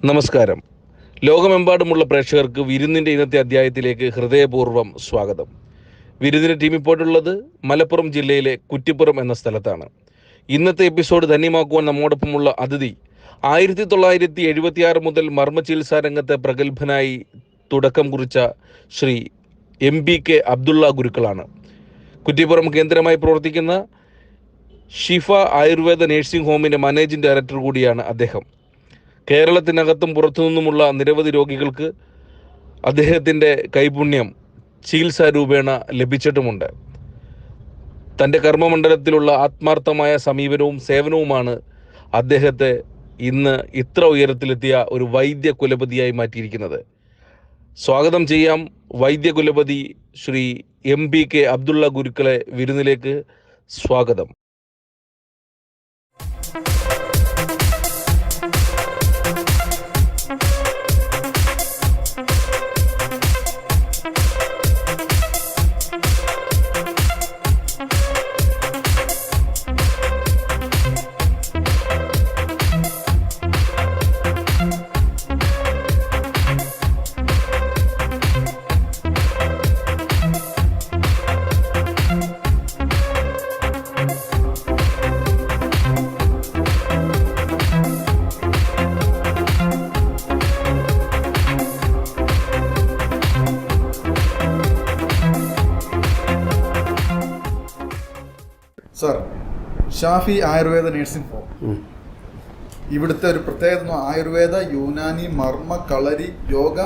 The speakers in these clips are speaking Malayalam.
നമസ്കാരം. ലോകമെമ്പാടുമുള്ള പ്രേക്ഷകർക്ക് വിരുന്നിൻ്റെ ഇന്നത്തെ അധ്യായത്തിലേക്ക് ഹൃദയപൂർവ്വം സ്വാഗതം. വിരുന്നിൻ്റെ ടീം ഇപ്പോഴുള്ളത് മലപ്പുറം ജില്ലയിലെ കുറ്റിപ്പുറം എന്ന സ്ഥലത്താണ്. ഇന്നത്തെ എപ്പിസോഡ് ധന്യമാക്കുവാൻ നമ്മോടൊപ്പമുള്ള അതിഥി 1976 മുതൽ മർമ്മ ചികിത്സാ രംഗത്തെ പ്രഗത്ഭനായി തുടക്കം കുറിച്ച ശ്രീ MPK അബ്ദുള്ള ഗുരുക്കളാണ്. കുറ്റിപ്പുറം കേന്ദ്രമായി പ്രവർത്തിക്കുന്ന ഷിഫ ആയുർവേദ നഴ്സിംഗ് ഹോമിൻ്റെ മാനേജിംഗ് ഡയറക്ടർ കൂടിയാണ് അദ്ദേഹം. കേരളത്തിനകത്തും പുറത്തുനിന്നുമുള്ള നിരവധി രോഗികൾക്ക് അദ്ദേഹത്തിൻ്റെ കൈപുണ്യം ചികിത്സാ രൂപേണ ലഭിച്ചിട്ടുമുണ്ട്. തൻ്റെ കർമ്മമണ്ഡലത്തിലുള്ള ആത്മാർത്ഥമായ സമീപനവും സേവനവുമാണ് അദ്ദേഹത്തെ ഇന്ന് ഇത്ര ഉയരത്തിലെത്തിയ ഒരു വൈദ്യകുലപതിയായി മാറ്റിയിരിക്കുന്നത്. സ്വാഗതം ചെയ്യാം വൈദ്യകുലപതി ശ്രീ MPK അബ്ദുള്ള ഗുരുക്കളെ വിരുന്നിലേക്ക് സ്വാഗതം. Sir, Shafi Ayurveda nursing home ഇവിടുത്തെ ഒരു പ്രത്യേകത ആയുർവേദ, യുനാനി, മർമ്മ, കളരി, യോഗ,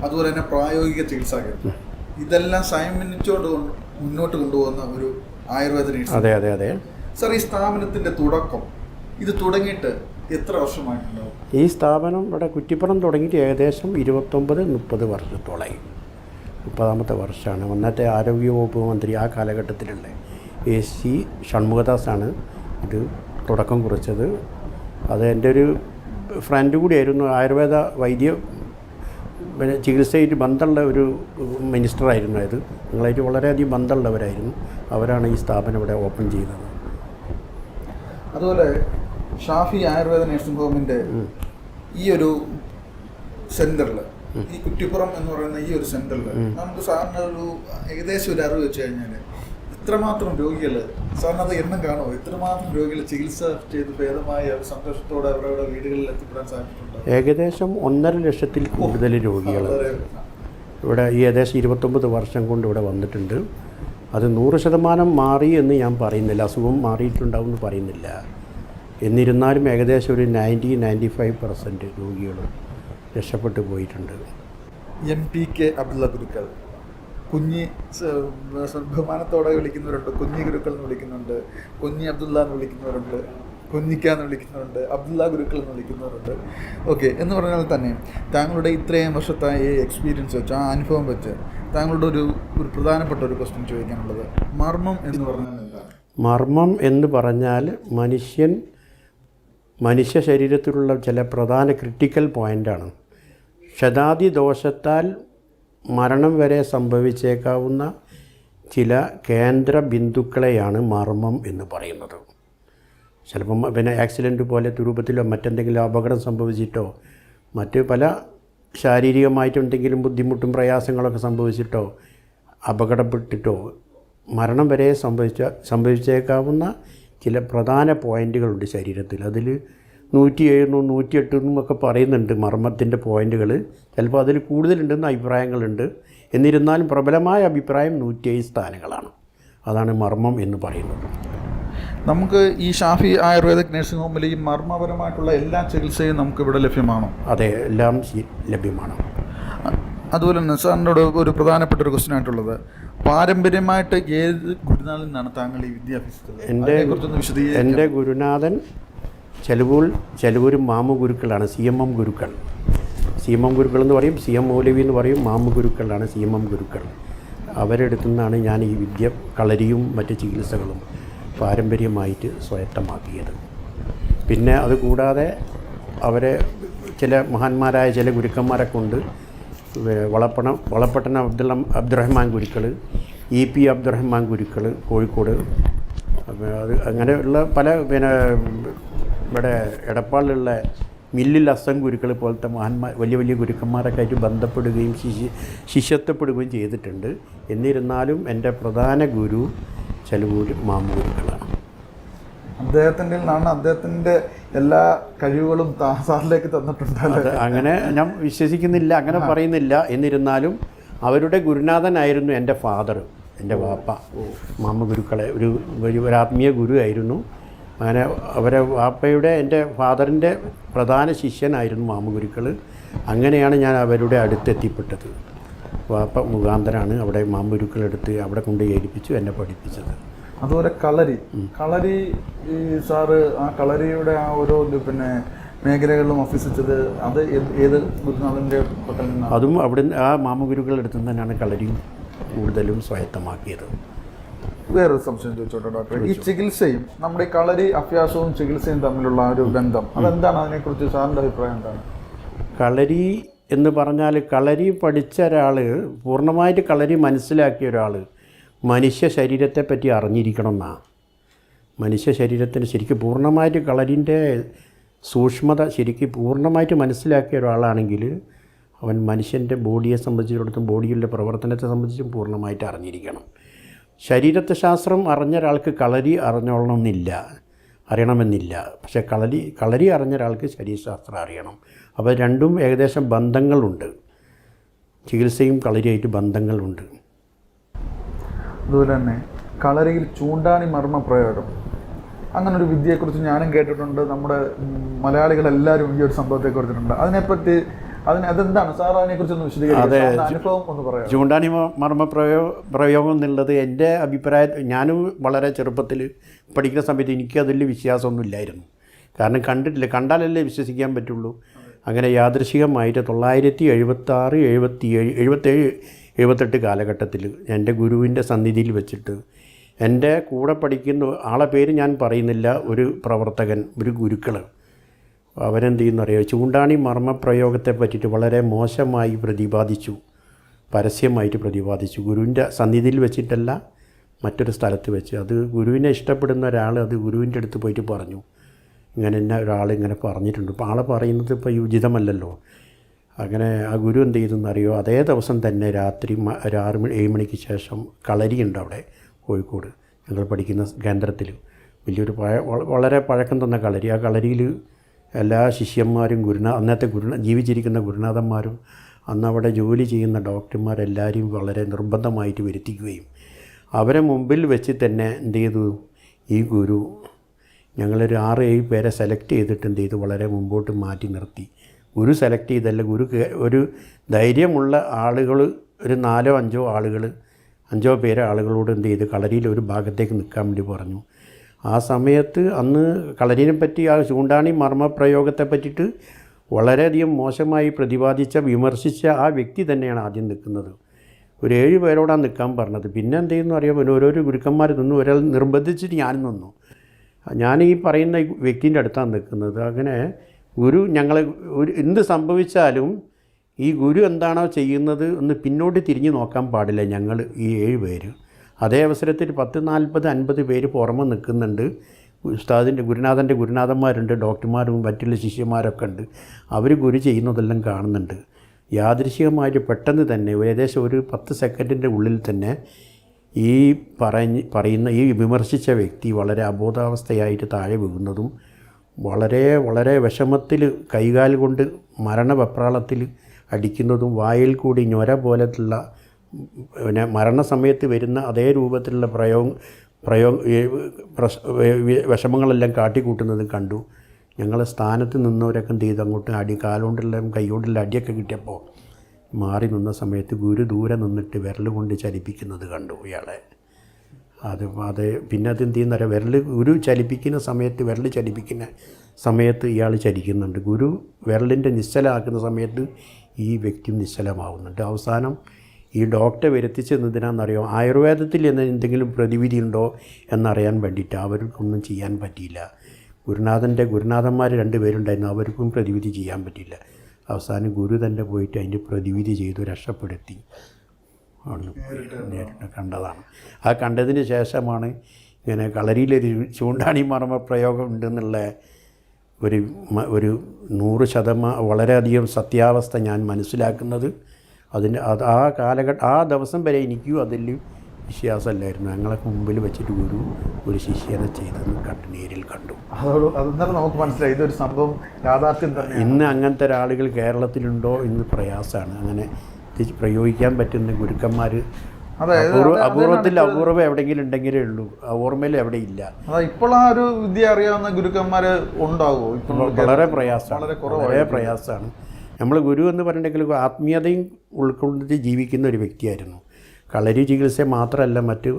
അതുപോലെ തന്നെ പ്രായോഗിക ചികിത്സാ കേന്ദ്രം, ഇതെല്ലാം സമന്വയിച്ചുകൊണ്ട് മുന്നോട്ട് കൊണ്ടുപോകുന്ന ഒരു ആയുർവേദ നഴ്സിംഗ്. അതെ അതെ അതെ സർ, ഈ സ്ഥാപനത്തിന്റെ തുടക്കം ഇത് തുടങ്ങിയിട്ട് എത്ര വർഷമായിട്ടുണ്ടാവും? ഈ സ്ഥാപനം ഇവിടെ കുറ്റിപ്പുറം തുടങ്ങിയിട്ട് ഏകദേശം 29-30 വർഷത്തോളായി. 30ാമത്തെ വർഷമാണ്. അന്നത്തെ ആരോഗ്യവകുപ്പ് മന്ത്രി ആ കാലഘട്ടത്തിലുള്ള AC ഷൺമുഖദാസാണ് ഇത് തുടക്കം കുറിച്ചത്. അത് എൻ്റെ ഒരു ഫ്രണ്ട് കൂടിയായിരുന്നു. ആയുർവേദ വൈദ്യ ചികിത്സയായിട്ട് ബന്ധമുള്ള ഒരു മിനിസ്റ്ററായിരുന്നു. അത് ഞങ്ങളായിട്ട് വളരെയധികം ബന്ധമുള്ളവരായിരുന്നു. അവരാണ് ഈ സ്ഥാപനം ഇവിടെ ഓപ്പൺ ചെയ്തത്. അതുപോലെ ഷാഫി ആയുർവേദ നഴ്സിംഗ് ഹോമിൻ്റെ ഈ ഒരു സെൻറ്ററിൽ, ഈ കുറ്റിപ്പുറം എന്ന് പറയുന്ന ഈ ഒരു സെൻറ്ററിൽ നമുക്ക് സാറിന് ഒരു ഏകദേശം ഒരു അറിവ് വെച്ച് കഴിഞ്ഞാൽ ഇത്രമാത്രം രോഗികൾ, സാറിന് അത് എണ്ണം കാണുമോ? ഇത്രമാത്രം രോഗികൾ ചികിത്സ ചെയ്ത് ഭേദമായ സന്തോഷത്തോടെ അവരവരുടെ വീടുകളിൽ എത്തിപ്പെടാൻ സാധിച്ചിട്ടുണ്ട്? ഏകദേശം 1.5 ലക്ഷത്തിൽ കൂടുതൽ രോഗികൾ ഇവിടെ ഈ ഏകദേശം 29 വർഷം കൊണ്ട് ഇവിടെ വന്നിട്ടുണ്ട്. അത് 100% മാറി എന്ന് ഞാൻ പറയുന്നില്ല, അസുഖം മാറിയിട്ടുണ്ടാവും എന്ന് പറയുന്നില്ല. എന്നിരുന്നാലും ഏകദേശം ഒരു 90-95% രോഗികൾ രക്ഷപ്പെട്ടു പോയിട്ടുണ്ട്. MPK അബ്ദുള്ള ഗുരുക്കൾ, കുഞ്ഞി ബഹുമാനത്തോടെ വിളിക്കുന്നവരുണ്ട്, കുഞ്ഞി ഗുരുക്കൾ എന്ന് വിളിക്കുന്നുണ്ട്, കുഞ്ഞി അബ്ദുള്ള എന്ന് വിളിക്കുന്നവരുണ്ട്, കുഞ്ഞിക്ക എന്ന് വിളിക്കുന്നവരുണ്ട്, അബ്ദുള്ള ഗുരുക്കൾ എന്ന് വിളിക്കുന്നവരുണ്ട്. ഓക്കെ, എന്ന് പറഞ്ഞാൽ തന്നെ താങ്കളുടെ ഇത്രയും വർഷത്തെ ഈ എക്സ്പീരിയൻസ് വെച്ച്, ആ അനുഭവം വെച്ച് താങ്കളുടെ ഒരു പ്രധാനപ്പെട്ട ഒരു ക്വസ്റ്റ്യൻ ചോദിക്കാനുള്ളത്, മർമ്മം എന്ന് പറഞ്ഞാൽ എന്താണ്? മർമ്മം എന്ന് പറഞ്ഞാൽ മനുഷ്യ ശരീരത്തിലുള്ള ചില പ്രധാന ക്രിട്ടിക്കൽ പോയിൻ്റാണ്. ക്ഷതാദി ദോഷത്താൽ മരണം വരെ സംഭവിച്ചേക്കാവുന്ന ചില കേന്ദ്ര ബിന്ദുക്കളെയാണ് മർമ്മം എന്ന് പറയുന്നത്. ചിലപ്പം പിന്നെ ആക്സിഡൻറ്റ് പോലെ രൂപത്തിലോ മറ്റെന്തെങ്കിലും അപകടം സംഭവിച്ചിട്ടോ മറ്റ് പല ശാരീരികമായിട്ടെന്തെങ്കിലും ബുദ്ധിമുട്ടും പ്രയാസങ്ങളൊക്കെ സംഭവിച്ചിട്ടോ അപകടപ്പെട്ടിട്ടോ മരണം വരെ സംഭവിച്ചേക്കാവുന്ന ചില പ്രധാന പോയിൻ്റുകളുണ്ട് ശരീരത്തിൽ. അതിൽ 107 108 ഒക്കെ പറയുന്നുണ്ട് മർമ്മത്തിൻ്റെ പോയിൻ്റുകൾ. ചിലപ്പോൾ അതിൽ കൂടുതലുണ്ടെന്ന് അഭിപ്രായങ്ങളുണ്ട്. എന്നിരുന്നാലും പ്രബലമായ അഭിപ്രായം 107 സ്ഥാനങ്ങളാണ്. അതാണ് മർമ്മം എന്ന് പറയുന്നത്. നമുക്ക് ഈ ഷാഫി ആയുർവേദിക് നഴ്സിംഗ് ഹോമിൽ ഈ മർമ്മപരമായിട്ടുള്ള എല്ലാ ചികിത്സയും നമുക്ക് ഇവിടെ ലഭ്യമാണോ? അതെ, എല്ലാം ലഭ്യമാണ്. അതുപോലെ തന്നെ സാറിനോട് ഒരു പ്രധാനപ്പെട്ട ഒരു ക്വസ്റ്റ്യൻ ആയിട്ടുള്ളത്, പാരമ്പര്യമായിട്ട് ഏത് ഗുരുനാഥിൽ നിന്നാണ് താങ്കൾ ഈ വിദ്യ അഭ്യസിച്ചത്? എൻ്റെ ഗുരുനാഥൻ ചെലവൂർ മാമു ഗുരുക്കളാണ്, CMM ഗുരുക്കൾ. CMM ഗുരുക്കൾ എന്ന് പറയും, CM മൗലവി എന്ന് പറയും, മാമു ഗുരുക്കളാണ് CMM ഗുരുക്കൾ. അവരെടുത്തു നിന്നാണ് ഞാൻ ഈ വിദ്യ, കളരിയും മറ്റ് ചികിത്സകളും പാരമ്പര്യമായിട്ട് സ്വായത്തമാക്കിയത്. പിന്നെ അതുകൂടാതെ അവരെ ചില മഹാന്മാരായ ചില ഗുരുക്കന്മാരെ കൊണ്ട് വളപട്ടണ അബ്ദുറഹ്മാൻ ഗുരുക്കൾ, EP അബ്ദുറഹ്മാൻ ഗുരുക്കൾ കോഴിക്കോട്, അത് അങ്ങനെയുള്ള പല പിന്നെ ഇവിടെ എടപ്പാളിലുള്ള മില്ലിൽ അസ്സം ഗുരുക്കൾ പോലത്തെ മഹാന്മാർ വലിയ വലിയ ഗുരുക്കന്മാരൊക്കെ ആയിട്ട് ബന്ധപ്പെടുകയും ശിഷ്യത്വപ്പെടുകയും ചെയ്തിട്ടുണ്ട്. എന്നിരുന്നാലും എൻ്റെ പ്രധാന ഗുരു ചെലവൂർ മാമു ഗുരുക്കളാണ്. അദ്ദേഹത്തിൻ്റെ നിന്നാണ് അദ്ദേഹത്തിൻ്റെ എല്ലാ കഴിവുകളും സാറിലേക്ക് തന്നിട്ടുണ്ട്. അങ്ങനെ ഞാൻ വിശ്വസിക്കുന്നില്ല, അങ്ങനെ പറയുന്നില്ല. എന്നിരുന്നാലും അവരുടെ ഗുരുനാഥനായിരുന്നു എൻ്റെ ഫാദർ, എൻ്റെ വാപ്പ. മാമു ഗുരുക്കളെ ഒരു ആത്മീയ ഗുരു ആയിരുന്നു. അങ്ങനെ അവരെ വാപ്പയുടെ എൻ്റെ ഫാദറിൻ്റെ പ്രധാന ശിഷ്യനായിരുന്നു മാമു ഗുരുക്കൾ. അങ്ങനെയാണ് ഞാൻ അവരുടെ അടുത്തെത്തിപ്പെട്ടത്. വാപ്പ മുഖാന്തരമാണ് അവിടെ മാമു ഗുരുക്കളെടുത്ത് അവിടെ കൊണ്ട് ഏൽപ്പിച്ചു എന്നെ പഠിപ്പിച്ചത്. അതുപോലെ കളരി ഈ സാറ് ആ കളരിയുടെ ആ ഓരോ മേഖലകളിലും അഭ്യസിച്ചത് അത് ഏത് ഗുരുനാഥൻ്റെ പക്കൽ നിന്നാണ്? അതും അവിടെ ആ മാമു ഗുരുക്കളെടുത്ത് തന്നെയാണ് കളരിയും കൂടുതലും സ്വായത്തമാക്കിയത്. വേറൊരു സംശയം ചോദിച്ചോട്ടെ ഡോക്ടർ, ഈ ചികിത്സയും നമ്മുടെ ഈ കളരി അഭ്യാസവും ചികിത്സയും തമ്മിലുള്ള ഒരു ബന്ധം അതെന്താണ്? അതിനെക്കുറിച്ച് സാറിൻ്റെ അഭിപ്രായം എന്താണ്? കളരി എന്ന് പറഞ്ഞാൽ കളരി പഠിച്ച ഒരാൾ, പൂർണ്ണമായിട്ട് കളരി മനസ്സിലാക്കിയ ഒരാൾ മനുഷ്യ ശരീരത്തെപ്പറ്റി അറിഞ്ഞിരിക്കണം എന്നാണ്. മനുഷ്യ ശരീരത്തിന് ശരിക്കും പൂർണ്ണമായിട്ട് കളരിൻ്റെ സൂക്ഷ്മത ശരിക്കും പൂർണ്ണമായിട്ട് മനസ്സിലാക്കിയ ഒരാളാണെങ്കിൽ അവൻ മനുഷ്യൻ്റെ ബോഡിയെ സംബന്ധിച്ചിടത്തോളം ബോഡിയുടെ പ്രവർത്തനത്തെ സംബന്ധിച്ചും പൂർണ്ണമായിട്ട് അറിഞ്ഞിരിക്കണം. ശരീരത്തെ ശാസ്ത്രം അറിഞ്ഞ ഒരാൾക്ക് കളരി അറിയണമെന്നില്ല. പക്ഷേ കളരി അറിഞ്ഞ ഒരാൾക്ക് ശരീരശാസ്ത്രം അറിയണം. അപ്പോൾ രണ്ടും ഏകദേശം ബന്ധങ്ങളുണ്ട്. ചികിത്സയും കളരിയായിട്ട് ബന്ധങ്ങളുണ്ട്. അതുപോലെ തന്നെ കളരിയിൽ ചൂണ്ടാണി മർമ്മ പ്രയോഗം അങ്ങനൊരു വിദ്യയെക്കുറിച്ച് ഞാനും കേട്ടിട്ടുണ്ട്. നമ്മുടെ മലയാളികളെല്ലാവരും ഈ ഒരു സംഭവത്തെക്കുറിച്ചിട്ടുണ്ട്. അതിനെപ്പറ്റി അതെന്താണ് സാർ? അതിനെക്കുറിച്ചൊന്ന് വിശദീകരിക്കുക, അനുഭവം ഒന്ന് പറയാം. ചൂണ്ടാണി മർമ്മ പ്രയോഗം എന്നുള്ളത് എൻ്റെ അഭിപ്രായത്തിൽ ഞാനും വളരെ ചെറുപ്പത്തിൽ പഠിക്കുന്ന സമയത്ത് എനിക്കതിൽ വിശ്വാസമൊന്നും ഇല്ലായിരുന്നു. കാരണം കണ്ടിട്ടില്ല, കണ്ടാലല്ലേ വിശ്വസിക്കാൻ പറ്റുള്ളൂ. അങ്ങനെ യാദൃശികമായിട്ട് 1976, 77, 78 കാലഘട്ടത്തിൽ എൻ്റെ ഗുരുവിൻ്റെ സന്നിധിയിൽ വെച്ചിട്ട് എൻ്റെ കൂടെ പഠിക്കുന്ന ആളെ പേര് ഞാൻ പറയുന്നില്ല, ഒരു പ്രവർത്തകൻ, ഒരു ഗുരുക്കൾ അവരെന്ത് ചെയ്യുന്നറിയോ, ചൂണ്ടാണി മർമ്മപ്രയോഗത്തെ പറ്റിയിട്ട് വളരെ മോശമായി പ്രതിപാദിച്ചു, പരസ്യമായിട്ട് പ്രതിപാദിച്ചു. ഗുരുവിൻ്റെ സന്നിധിയിൽ വെച്ചിട്ടല്ല, മറ്റൊരു സ്ഥലത്ത് വെച്ച്. അത് ഗുരുവിനെ ഇഷ്ടപ്പെടുന്ന ഒരാൾ അത് ഗുരുവിൻ്റെ അടുത്ത് പോയിട്ട് പറഞ്ഞു, ഇങ്ങനെ തന്നെ ഒരാൾ ഇങ്ങനെ പറഞ്ഞിട്ടുണ്ട്. ഇപ്പോൾ ആളെ പറയുന്നത് ഇപ്പോൾ ഉചിതമല്ലല്ലോ. അങ്ങനെ ആ ഗുരു എന്ത് ചെയ്തെന്നറിയോ, അതേ ദിവസം തന്നെ രാത്രി ഒരു 6-7 മണിക്ക് ശേഷം കളരിയുണ്ട് അവിടെ കോഴിക്കോട് ഞങ്ങൾ പഠിക്കുന്ന കേന്ദ്രത്തിൽ. വലിയൊരു വളരെ പഴക്കം തന്ന കളരി. ആ കളരിയിൽ എല്ലാ ശിഷ്യന്മാരും അന്നത്തെ ജീവിച്ചിരിക്കുന്ന ഗുരുനാഥന്മാരും അന്നവിടെ ജോലി ചെയ്യുന്ന ഡോക്ടർമാരെല്ലാവരെയും വളരെ നിർബന്ധമായിട്ട് വരുത്തിക്കുകയും അവരെ മുമ്പിൽ വെച്ച് തന്നെ എന്ത് ചെയ്തു, ഈ ഗുരു ഞങ്ങളൊരു 6-7 പേരെ സെലക്ട് ചെയ്തിട്ട് എന്ത് ചെയ്തു, വളരെ മുമ്പോട്ട് മാറ്റി നിർത്തി. ഗുരു സെലക്ട് ചെയ്തല്ല, ഒരു ധൈര്യമുള്ള ആളുകൾ, ഒരു 4-5 പേരെ ആളുകളോട് എന്ത് ചെയ്തു, കളരിയിൽ ഒരു ഭാഗത്തേക്ക് നിൽക്കാൻ വേണ്ടി പറഞ്ഞു. ആ സമയത്ത് അന്ന് കളരിനെ പറ്റി, ആ ചൂണ്ടാണി മർമ്മപ്രയോഗത്തെ പറ്റിയിട്ട് വളരെയധികം മോശമായി വിമർശിച്ച ആ വ്യക്തി തന്നെയാണ് ആദ്യം നിൽക്കുന്നത്. ഒരു 7 പേരോടാണ് നിൽക്കാൻ പറഞ്ഞത്. പിന്നെ എന്ത് ചെയ്യുന്നു അറിയാം, ഓരോരോ ഗുരുക്കന്മാർ നിന്നു, ഒരാൾ നിർബന്ധിച്ചിട്ട് ഞാനും നിന്നു. ഞാൻ ഈ പറയുന്ന വ്യക്തിൻ്റെ അടുത്താണ് നിൽക്കുന്നത്. അങ്ങനെ ഗുരു ഞങ്ങളെ എന്ത് സംഭവിച്ചാലും ഈ ഗുരു എന്താണോ ചെയ്യുന്നത് ഒന്ന് പിന്നോട്ട് തിരിഞ്ഞ് നോക്കാൻ പാടില്ല. ഞങ്ങൾ ഈ 7 പേര് അതേ അവസരത്തിൽ 10-40-50 പേര് പുറമെ നിൽക്കുന്നുണ്ട്. ഉസ്താദിൻ്റെ ഗുരുനാഥന്മാരുണ്ട്, ഡോക്ടർമാരും മറ്റുള്ള ശിഷ്യന്മാരൊക്കെ ഉണ്ട്. അവർ ഗുരു ചെയ്യുന്നതെല്ലാം കാണുന്നുണ്ട്. യാദൃശികമായിട്ട് പെട്ടെന്ന് തന്നെ ഏകദേശം ഒരു 10 സെക്കൻഡിൻ്റെ ഉള്ളിൽ തന്നെ ഈ പറയുന്ന ഈ വിമർശിച്ച വ്യക്തി വളരെ അബോധാവസ്ഥയായിട്ട് താഴെ വീഴുന്നതും വളരെ വിഷമത്തിൽ കൈകാൽ കൊണ്ട് മരണവെപ്രാളത്തിൽ അടിക്കുന്നതും വായിൽ കൂടി ഞൊര പോലത്തുള്ള മരണസമയത്ത് വരുന്ന അതേ രൂപത്തിലുള്ള വിഷമങ്ങളെല്ലാം കാട്ടിക്കൂട്ടുന്നതും കണ്ടു. ഞങ്ങളെ സ്ഥാനത്ത് നിന്നവരൊക്കെ എന്ത് ചെയ്തു, അങ്ങോട്ട് കാലുകൊണ്ടുള്ള കൈകൊണ്ടുള്ള അടിയൊക്കെ കിട്ടിയപ്പോൾ മാറി നിന്ന സമയത്ത് ഗുരു ദൂരെ നിന്നിട്ട് വിരൽ കൊണ്ട് ചലിപ്പിക്കുന്നത് കണ്ടു ഇയാളെ. അത് പിന്നെ അതെന്ത് ചെയ്യുന്ന ഗുരു ചലിപ്പിക്കുന്ന സമയത്ത് ഇയാൾ ചലിക്കുന്നുണ്ട്. ഗുരു വിരലിൻ്റെ നിശ്ചലമാക്കുന്ന സമയത്ത് ഈ വ്യക്തി നിശ്ചലമാവുന്നുണ്ട്. അവസാനം ഈ ഡോക്ടറെ വരുത്തിച്ചെന്നതിനാണെന്നറിയോ, ആയുർവേദത്തിൽ എന്തെങ്കിലും പ്രതിവിധി ഉണ്ടോ എന്നറിയാൻ വേണ്ടിയിട്ട് അവർക്കൊന്നും ചെയ്യാൻ പറ്റിയില്ല. ഗുരുനാഥന്മാർ 2 പേരുണ്ടായിരുന്നു, അവർക്കും പ്രതിവിധി ചെയ്യാൻ പറ്റിയില്ല. അവസാനം ഗുരു തന്നെ പോയിട്ട് അതിൻ്റെ പ്രതിവിധി ചെയ്തു രക്ഷപ്പെടുത്തി നേരിട്ട് കണ്ടതാണ്. ആ കണ്ടതിന് ശേഷമാണ് ഇങ്ങനെ കളരിയിലൊരു ചൂണ്ടാണി മർമ്മ പ്രയോഗം ഉണ്ടെന്നുള്ള ഒരു 100% വളരെയധികം സത്യാവസ്ഥ ഞാൻ മനസ്സിലാക്കുന്നത്. ആ ദിവസം വരെ എനിക്കും അതിൽ വിശ്വാസമല്ലായിരുന്നു. ഞങ്ങളൊക്കെ മുമ്പിൽ വെച്ചിട്ട് ഒരു ശിഷ്യനെ ചെയ്തെന്ന് നേരിൽ കണ്ടു. അതെന്നാലും നമുക്ക് മനസ്സിലായി ഇതൊരു സംഭവം യാഥാർത്ഥ്യം തന്നെ. ഇന്ന് അങ്ങനത്തെ ഒരാളുകൾ കേരളത്തിലുണ്ടോ എന്ന് പ്രയാസമാണ്. അങ്ങനെ പ്രയോഗിക്കാൻ പറ്റുന്ന ഗുരുക്കന്മാർ അപൂർവം എവിടെയെങ്കിലും ഉണ്ടെങ്കിലേ ഉള്ളൂ. ഓർമ്മയിൽ എവിടെ ഇല്ല. ഇപ്പോൾ ആ ഒരു വിദ്യ അറിയാവുന്ന ഗുരുക്കന്മാർ ഉണ്ടാവുമോ? വളരെ പ്രയാസമാണ്. നമ്മൾ ഗുരു എന്ന് പറഞ്ഞിട്ടുണ്ടെങ്കിൽ ആത്മീയതയും ഉൾക്കൊണ്ടിട്ട് ജീവിക്കുന്ന ഒരു വ്യക്തിയായിരുന്നു. കളരി ചികിത്സ മാത്രമല്ല, മറ്റ്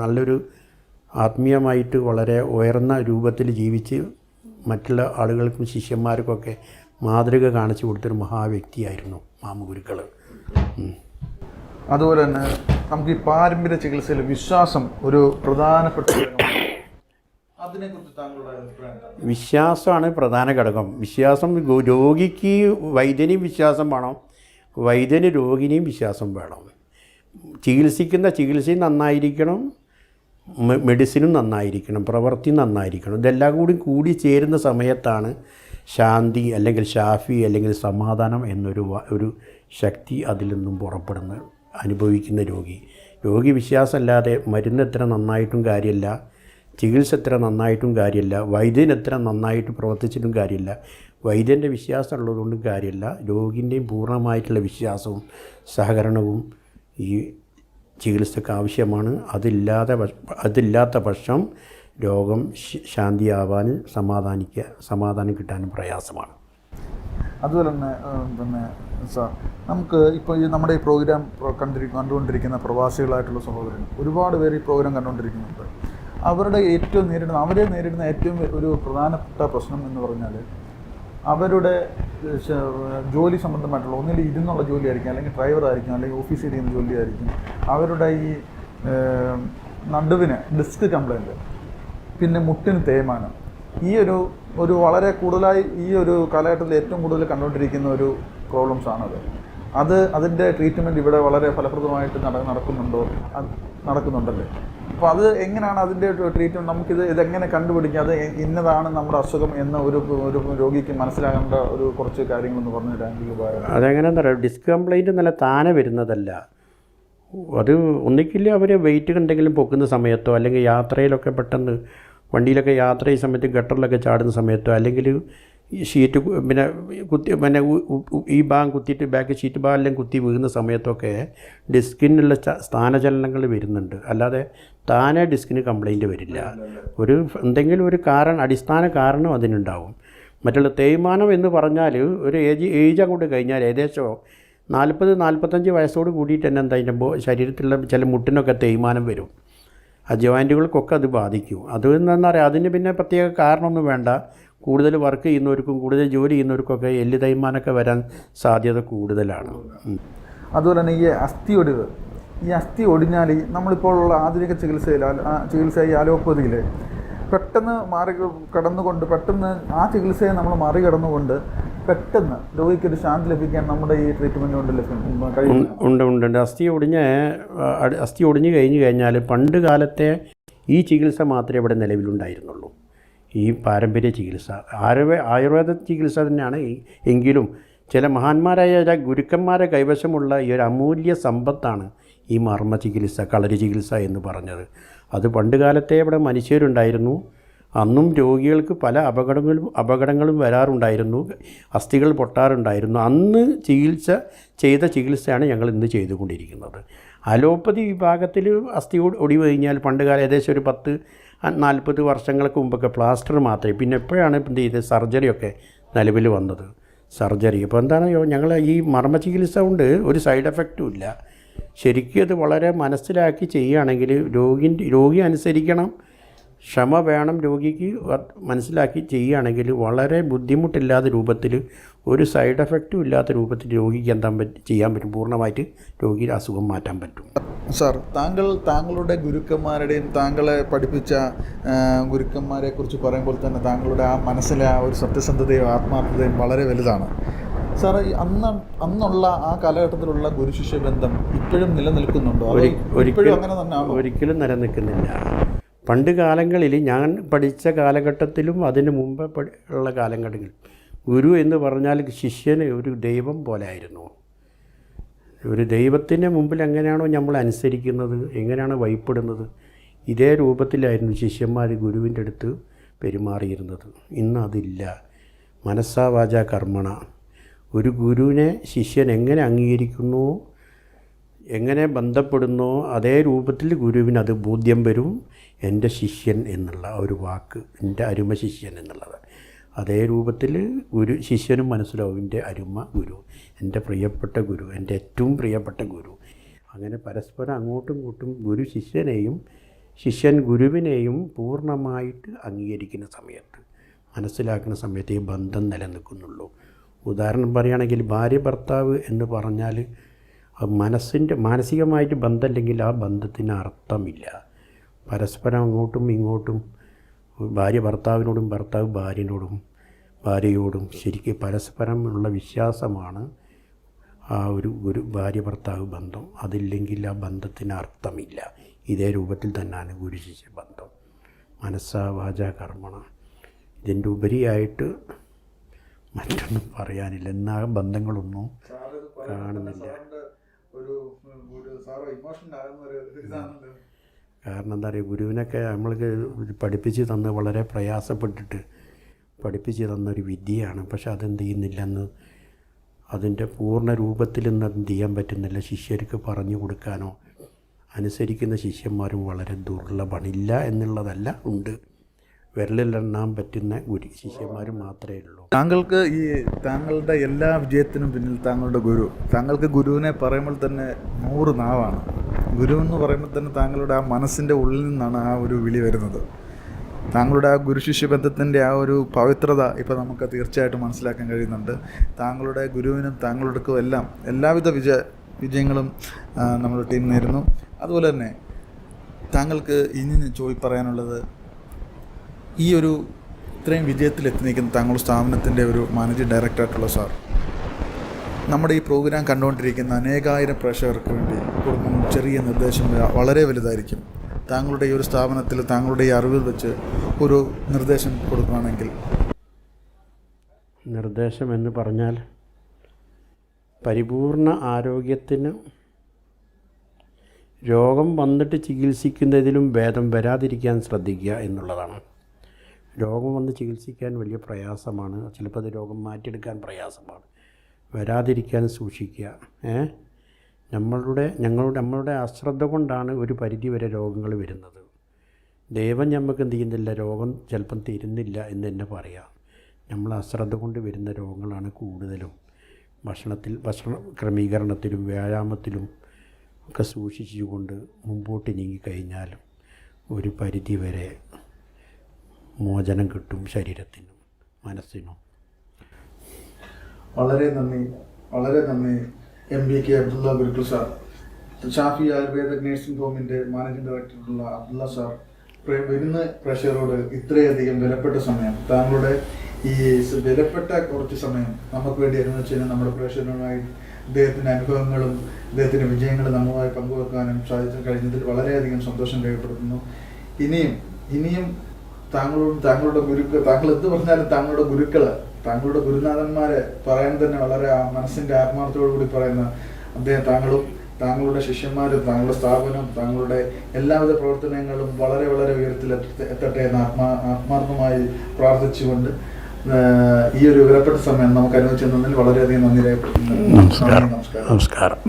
നല്ലൊരു ആത്മീയമായിട്ട് വളരെ ഉയർന്ന രൂപത്തിൽ ജീവിച്ച് മറ്റുള്ള ആളുകൾക്കും ശിഷ്യന്മാർക്കൊക്കെ മാതൃക കാണിച്ചു കൊടുത്തൊരു മഹാവ്യക്തിയായിരുന്നു മാമുഗുരുക്കൾ. അതുപോലെ തന്നെ നമുക്ക് ഈ പാരമ്പര്യ ചികിത്സയിൽ വിശ്വാസം ഒരു പ്രധാനപ്പെട്ട അതിനെക്കുറിച്ച് താങ്കളുടെ അഭിപ്രായം? വിശ്വാസമാണ് പ്രധാന ഘടകം. വിശ്വാസം രോഗിക്ക് വൈദ്യനെയും വിശ്വാസം വേണം, വൈദ്യന് രോഗിനെയും വിശ്വാസം വേണം. ചികിത്സയും നന്നായിരിക്കണം, മെഡിസിനും നന്നായിരിക്കണം, പ്രവൃത്തി നന്നായിരിക്കണം. ഇതെല്ലാം കൂടി ചേരുന്ന സമയത്താണ് ശാന്തി അല്ലെങ്കിൽ ഷാഫി അല്ലെങ്കിൽ സമാധാനം ഒരു ശക്തി അതിൽ നിന്നും പുറപ്പെടുന്ന അനുഭവിക്കുന്ന രോഗി വിശ്വാസമല്ലാതെ മരുന്ന് എത്ര നന്നായിട്ടും കാര്യമില്ല, ചികിത്സ എത്ര നന്നായിട്ടും കാര്യമില്ല, വൈദ്യൻ എത്ര നന്നായിട്ട് പ്രവർത്തിച്ചിട്ടും കാര്യമില്ല, വൈദ്യൻ്റെ വിശ്വാസം ഉള്ളതുകൊണ്ടും കാര്യമില്ല. രോഗിൻ്റെയും പൂർണ്ണമായിട്ടുള്ള വിശ്വാസവും സഹകരണവും ഈ ചികിത്സക്ക് ആവശ്യമാണ്. അതില്ലാത്ത പക്ഷം രോഗം ശാന്തിയാവാനും സമാധാനം കിട്ടാനും പ്രയാസമാണ്. അതുപോലെ തന്നെ സാർ, നമുക്ക് ഇപ്പോൾ നമ്മുടെ ഈ പ്രോഗ്രാം കണ്ടുകൊണ്ടിരിക്കുന്ന പ്രവാസികളായിട്ടുള്ള സഹോദരങ്ങൾ ഒരുപാട് പേര് ഈ പ്രോഗ്രാം കണ്ടുകൊണ്ടിരിക്കുന്നുണ്ട്. അവരെ നേരിടുന്ന ഏറ്റവും ഒരു പ്രധാനപ്പെട്ട പ്രശ്നം എന്ന് പറഞ്ഞാൽ അവരുടെ ജോലി സംബന്ധമായിട്ടുള്ള ഒന്നിൽ ഇരുന്നുള്ള ജോലിയായിരിക്കും, അല്ലെങ്കിൽ ഡ്രൈവറായിരിക്കും, അല്ലെങ്കിൽ ഓഫീസിൽ ഇരിക്കുന്ന ജോലിയായിരിക്കും. അവരുടെ ഈ നടുവിന് ഡിസ്ക് കംപ്ലൈൻറ്റ്, പിന്നെ മുട്ടിന് തേയ്മാനം, ഈ ഒരു വളരെ കൂടുതലായി ഈ ഒരു കാലഘട്ടത്തിൽ ഏറ്റവും കൂടുതൽ കണ്ടുകൊണ്ടിരിക്കുന്ന ഒരു പ്രോബ്ലംസ് ആണത്. അതിൻ്റെ ട്രീറ്റ്മെൻറ്റ് ഇവിടെ വളരെ ഫലപ്രദമായിട്ട് നടക്കുന്നുണ്ടല്ലേ? അപ്പോൾ അത് എങ്ങനെയാണ് അതിൻ്റെ ട്രീറ്റ്മെൻറ്റ്? നമുക്കിത് ഇതെങ്ങനെ കണ്ടുപിടിക്കാം? അത് ഇന്നതാണ് നമ്മുടെ അസുഖം എന്ന് ഒരു രോഗിക്ക് മനസ്സിലാകേണ്ട കുറച്ച് കാര്യങ്ങളെന്ന് പറഞ്ഞു തരാമെങ്കിൽ. അതെങ്ങനെയാണെന്ന് പറയാം, ഡിസ്ക് കംപ്ലൈൻറ്റ് നല്ല താനെ വരുന്നതല്ല. അത് ഒന്നിക്കില്ല അവർ വെയിറ്റ് എന്തെങ്കിലും പൊക്കുന്ന സമയത്തോ, അല്ലെങ്കിൽ യാത്രയിലൊക്കെ പെട്ടെന്ന് വണ്ടിയിലൊക്കെ യാത്ര ചെയ്യുന്ന സമയത്ത് ഗട്ടറിലൊക്കെ ചാടുന്ന സമയത്തോ, അല്ലെങ്കിൽ ഷീറ്റ് ഈ ഭാഗം കുത്തിയിട്ട് ബാക്ക് ഷീറ്റ് ഭാഗമെല്ലാം കുത്തി വീഴുന്ന സമയത്തൊക്കെ ഡിസ്കിനുള്ള സ്ഥാനചലനങ്ങൾ വരുന്നുണ്ട്. അല്ലാതെ താനെ ഡിസ്കിന് കംപ്ലൈൻറ്റ് വരില്ല. എന്തെങ്കിലും ഒരു അടിസ്ഥാന കാരണം അതിനുണ്ടാവും. മറ്റുള്ള തേയ്മാനം എന്ന് പറഞ്ഞാൽ ഒരു ഏജ് അങ്ങോട്ട് കഴിഞ്ഞാൽ ഏകദേശം 40-45 വയസ്സോട് കൂടിയിട്ട് തന്നെ എന്താ ശരീരത്തിലുള്ള ചില മുട്ടിനൊക്കെ തേയ്മാനം വരും. ആ ജോയിൻറ്റുകൾക്കൊക്കെ അത് ബാധിക്കും. അതെന്താണെന്ന് പറയാം, അതിന് പിന്നെ പ്രത്യേക കാരണമൊന്നും വേണ്ട. കൂടുതൽ വർക്ക് ചെയ്യുന്നവർക്കും കൂടുതൽ ജോലി ചെയ്യുന്നവർക്കൊക്കെ എല്ല് തേയ്മാനമൊക്കെ വരാൻ സാധ്യത കൂടുതലാണ്. അതുപോലെ തന്നെ ഈ അസ്ഥി ഒടിഞ്ഞാൽ നമ്മളിപ്പോൾ ഉള്ള ആധുനിക ചികിത്സ ഈ അലോപ്പതിയിൽ പെട്ടെന്ന് പെട്ടെന്ന് ആ ചികിത്സയെ നമ്മൾ മറികടന്നുകൊണ്ട് പെട്ടെന്ന് രോഗിക്കൊരു ശാന്തി ലഭിക്കാൻ നമ്മുടെ ഈ ട്രീറ്റ്മെൻറ്റ് കൊണ്ട് ഉണ്ട്. അസ്ഥി ഒടിഞ്ഞ് കഴിഞ്ഞാൽ പണ്ട് കാലത്തെ ഈ ചികിത്സ മാത്രമേ ഇവിടെ നിലവിലുണ്ടായിരുന്നുള്ളൂ. ഈ പാരമ്പര്യ ചികിത്സ ആയുർവേദ ചികിത്സ തന്നെയാണ്. എങ്കിലും ചില മഹാന്മാരായ ഗുരുക്കന്മാരെ കൈവശമുള്ള ഈ ഒരു അമൂല്യ സമ്പത്താണ് ഈ മർമ്മ ചികിത്സ, കളരി ചികിത്സ എന്ന് പറഞ്ഞത്. അത് പണ്ട് കാലത്തെ ഇവിടെ മനുഷ്യരുണ്ടായിരുന്നു. അന്നും രോഗികൾക്ക് പല അപകടങ്ങളും വരാറുണ്ടായിരുന്നു, അസ്ഥികൾ പൊട്ടാറുണ്ടായിരുന്നു. അന്ന് ചെയ്ത ചികിത്സയാണ് ഞങ്ങൾ ഇന്ന് ചെയ്തുകൊണ്ടിരിക്കുന്നത്. അലോപ്പതി വിഭാഗത്തിൽ അസ്ഥി ഒടിവ് കഴിഞ്ഞാൽ പണ്ടുകാലം ഏകദേശം ഒരു 10-40 വർഷങ്ങൾക്ക് മുമ്പൊക്കെ പ്ലാസ്റ്റർ മാത്രമേ, പിന്നെ എപ്പോഴാണ് ഇപ്പം ഇത് സർജറിയൊക്കെ നിലവിൽ വന്നത്. ഇപ്പോൾ എന്താണ് ഞങ്ങൾ ഈ മർമ്മ ചികിത്സ കൊണ്ട് ഒരു സൈഡ് എഫക്റ്റും ഇല്ല. ശരിക്കും അത് വളരെ മനസ്സിലാക്കി ചെയ്യുകയാണെങ്കിൽ രോഗി അനുസരിക്കണം, ക്ഷമ വേണം രോഗിക്ക്. മനസ്സിലാക്കി ചെയ്യുകയാണെങ്കിൽ വളരെ ബുദ്ധിമുട്ടില്ലാത്ത രൂപത്തിൽ, ഒരു സൈഡ് എഫക്റ്റും ഇല്ലാത്ത രൂപത്തിൽ രോഗിക്ക് ചെയ്യാൻ പറ്റും. പൂർണ്ണമായിട്ട് രോഗിയുടെ അസുഖം മാറ്റാൻ പറ്റും. സാർ, താങ്കളുടെ ഗുരുക്കന്മാരുടെയും താങ്കളെ പഠിപ്പിച്ച ഗുരുക്കന്മാരെ കുറിച്ച് പറയുമ്പോൾ തന്നെ താങ്കളുടെ ആ മനസ്സിലെ ആ ഒരു സത്യസന്ധതയും ആത്മാർത്ഥതയും വളരെ വലുതാണ്. സാർ, അന്നുള്ള ആ കാലഘട്ടത്തിലുള്ള ഗുരുശിഷ്യ ബന്ധം ഇപ്പോഴും നിലനിൽക്കുന്നുണ്ടോ? ഒരിക്കലും നിലനിൽക്കുന്നില്ല. പണ്ട് കാലങ്ങളിൽ ഞാൻ പഠിച്ച കാലഘട്ടത്തിലും അതിന് മുമ്പ് ഉള്ള കാലഘട്ടങ്ങളിൽ ഗുരു എന്ന് പറഞ്ഞാൽ ശിഷ്യന് ഒരു ദൈവം പോലെ ആയിരുന്നു. ഒരു ദൈവത്തിൻ്റെ മുമ്പിൽ എങ്ങനെയാണോ നമ്മൾ അനുസരിക്കുന്നത്, എങ്ങനെയാണോ വഴിപ്പെടുന്നത്, ഇതേ രൂപത്തിലായിരുന്നു ശിഷ്യന്മാർ ഗുരുവിൻ്റെ അടുത്ത് പെരുമാറിയിരുന്നത്. ഇന്ന് അതില്ല. മനസ്സാ വാചാ കർമ്മണ. ഒരു ഗുരുവിനെ ശിഷ്യൻ എങ്ങനെ അംഗീകരിക്കുന്നു, എങ്ങനെ ബന്ധപ്പെടുന്നോ അതേ രൂപത്തിൽ ഗുരുവിന് അത് ബോധ്യം വരും. എൻ്റെ ശിഷ്യൻ എന്നുള്ള ഒരു വാക്ക്, എൻ്റെ അരുമ ശിഷ്യൻ എന്നുള്ളത് അതേ രൂപത്തിൽ ശിഷ്യനും മനസ്സിലാവും. എൻ്റെ അരുമ ഗുരു, എൻ്റെ പ്രിയപ്പെട്ട ഗുരു, എൻ്റെ ഏറ്റവും പ്രിയപ്പെട്ട ഗുരു. അങ്ങനെ പരസ്പരം അങ്ങോട്ടും ഇങ്ങോട്ടും ഗുരു ശിഷ്യനെയും ശിഷ്യൻ ഗുരുവിനെയും പൂർണ്ണമായിട്ട് അംഗീകരിക്കുന്ന സമയത്ത്, മനസ്സിലാക്കുന്ന സമയത്ത് ഈ ബന്ധം നിലനിൽക്കുന്നുള്ളൂ. ഉദാഹരണം പറയുകയാണെങ്കിൽ ഭാര്യ ഭർത്താവ് എന്ന് പറഞ്ഞാൽ മാനസികമായിട്ട് ബന്ധമില്ലെങ്കിൽ ആ ബന്ധത്തിന് അർത്ഥമില്ല. പരസ്പരം അങ്ങോട്ടും ഇങ്ങോട്ടും ഭാര്യ ഭർത്താവിനോടും ഭർത്താവ് ഭാര്യയോടും ശരിക്കും പരസ്പരമുള്ള വിശ്വാസമാണ് ആ ഒരു ഭാര്യ ഭർത്താവ് ബന്ധം. അതില്ലെങ്കിൽ ആ ബന്ധത്തിന് അർത്ഥമില്ല. ഇതേ രൂപത്തിൽ തന്നെയാണ് ഗുരു ശിഷ്യ ബന്ധം. മനസ്സാ വാചാ കർമ്മണ. ഇതിൻ്റെ ഉപരിയായിട്ട് മറ്റൊന്നും പറയാനില്ല. എന്നാ ബന്ധങ്ങളൊന്നും കാണുന്നില്ല. കാരണം എന്താ പറയുക, ഗുരുവിനൊക്കെ നമ്മൾക്ക് പഠിപ്പിച്ച് തന്ന് വളരെ പ്രയാസപ്പെട്ടിട്ട് പഠിപ്പിച്ച് തന്നൊരു വിദ്യയാണ്. പക്ഷെ അതെന്ത് ചെയ്യുന്നില്ലെന്ന്, അതിൻ്റെ പൂർണ്ണ രൂപത്തിൽ ഇന്ന് എന്ത് ചെയ്യാൻ പറ്റുന്നില്ല. ശിഷ്യർക്ക് പറഞ്ഞു കൊടുക്കാനോ അനുസരിക്കുന്ന ശിഷ്യന്മാരും വളരെ ദുർലഭമാണ്. ഇല്ല എന്നുള്ളതല്ല, ഉണ്ട്. വിരലിലെണ്ണാൻ പറ്റുന്ന ശിഷ്യന്മാർ മാത്രമേ ഉള്ളൂ. താങ്കൾക്ക് താങ്കളുടെ എല്ലാ വിജയത്തിനും പിന്നിൽ താങ്കളുടെ ഗുരു. താങ്കൾക്ക് ഗുരുവിനെ പറയുമ്പോൾ തന്നെ 100 നാവാണ്. ഗുരു എന്ന് പറയുമ്പോൾ തന്നെ താങ്കളുടെ ആ മനസ്സിൻ്റെ ഉള്ളിൽ നിന്നാണ് ആ ഒരു വിളി വരുന്നത്. താങ്കളുടെ ആ ഗുരു ശിഷ്യ ബന്ധത്തിൻ്റെ ആ ഒരു പവിത്രത ഇപ്പോൾ നമുക്ക് തീർച്ചയായിട്ടും മനസ്സിലാക്കാൻ കഴിയുന്നുണ്ട്. താങ്കളുടെ ഗുരുവിനും താങ്കളുടെക്കും എല്ലാവിധ വിജയങ്ങളും നമ്മുടെ ടീം നേരുന്നു. അതുപോലെ തന്നെ താങ്കൾക്ക് ഇനി പറയാനുള്ളത്, ഈ ഒരു ഇത്രയും വിജയത്തിലെത്തി നിൽക്കുന്ന താങ്കളുടെ സ്ഥാപനത്തിൻ്റെ ഒരു മാനേജിംഗ് ഡയറക്ടറായിട്ടുള്ള സാർ, നമ്മുടെ ഈ പ്രോഗ്രാം കണ്ടുകൊണ്ടിരിക്കുന്ന അനേകായിരം പ്രേക്ഷകർക്ക് വേണ്ടി കൊടുക്കുന്ന ചെറിയ നിർദ്ദേശം വളരെ വലുതായിരിക്കും. താങ്കളുടെ ഈ ഒരു സ്ഥാപനത്തിൽ താങ്കളുടെ ഈ അറിവിൽ വെച്ച് ഒരു നിർദ്ദേശം കൊടുക്കുകയാണെങ്കിൽ? നിർദ്ദേശം എന്ന് പറഞ്ഞാൽ, പരിപൂർണ ആരോഗ്യത്തിന് രോഗം വന്നിട്ട് ചികിത്സിക്കുന്നതിലും ഭേദം വരാതിരിക്കാൻ ശ്രദ്ധിക്കുക എന്നുള്ളതാണ്. രോഗം വന്ന് ചികിത്സിക്കാൻ വലിയ പ്രയാസമാണ്. ചിലപ്പോൾ അത് രോഗം മാറ്റിയെടുക്കാൻ പ്രയാസമാണ്. വരാതിരിക്കാൻ സൂക്ഷിക്കുക. നമ്മളുടെ അശ്രദ്ധ കൊണ്ടാണ് ഒരു പരിധി വരെ രോഗങ്ങൾ വരുന്നത്. ദൈവം നമുക്ക് എന്ത് ചെയ്യുന്നില്ല, രോഗം ചിലപ്പം തരുന്നില്ല എന്ന് തന്നെ പറയാം. നമ്മൾ അശ്രദ്ധ കൊണ്ട് വരുന്ന രോഗങ്ങളാണ് കൂടുതലും. ഭക്ഷണ ക്രമീകരണത്തിലും വ്യായാമത്തിലും ഒക്കെ സൂക്ഷിച്ചുകൊണ്ട് മുമ്പോട്ട് നീങ്ങിക്കഴിഞ്ഞാലും ഒരു പരിധി വരെ മോചനം കിട്ടും ശരീരത്തിനും മനസ്സിനും. വളരെ നന്ദി MBK Abdullah Gurukkal sir. Shafi Ayurveda nursing ഹോമിൻ്റെ മാനേജിംഗ് ഡയറക്ടറുള്ള അബ്ദുള്ള സാർ വരുന്ന പ്രേക്ഷകരോട് ഇത്രയധികം വിലപ്പെട്ട സമയം, താങ്കളുടെ ഈ വിലപ്പെട്ട കുറച്ച് സമയം നമുക്ക് വേണ്ടി അനുവദിച്ചതിന് നമ്മുടെ പ്രേക്ഷകരുമായി അദ്ദേഹത്തിൻ്റെ അനുഭവങ്ങളും അദ്ദേഹത്തിൻ്റെ വിജയങ്ങളും നമ്മളുമായി പങ്കുവെക്കാനും കഴിഞ്ഞതിൽ വളരെയധികം സന്തോഷം രേഖപ്പെടുത്തുന്നു. ഇനിയും താങ്കളുടെ ഗുരുക്കൾ, താങ്കൾ എന്ത് പറഞ്ഞാലും താങ്കളുടെ ഗുരുക്കള്, താങ്കളുടെ ഗുരുനാഥന്മാരെ പറയാൻ തന്നെ വളരെ മനസ്സിൻ്റെ ആത്മാർത്ഥത്തോടുകൂടി പറയുന്ന താങ്കളും താങ്കളുടെ ശിഷ്യന്മാരും താങ്കളുടെ സ്ഥാപനം താങ്കളുടെ എല്ലാവിധ പ്രവർത്തനങ്ങളും വളരെ വളരെ ഉയരത്തിൽ എത്തട്ടെ എന്ന് ആത്മാർത്ഥമായി പ്രാർത്ഥിച്ചുകൊണ്ട് ഈ ഒരു വിലപ്പെട്ട സമയം നമുക്ക് അനുവദിച്ചു തന്നതിൽ വളരെയധികം നന്ദി രേഖപ്പെടുത്തുന്നു. നമസ്കാരം.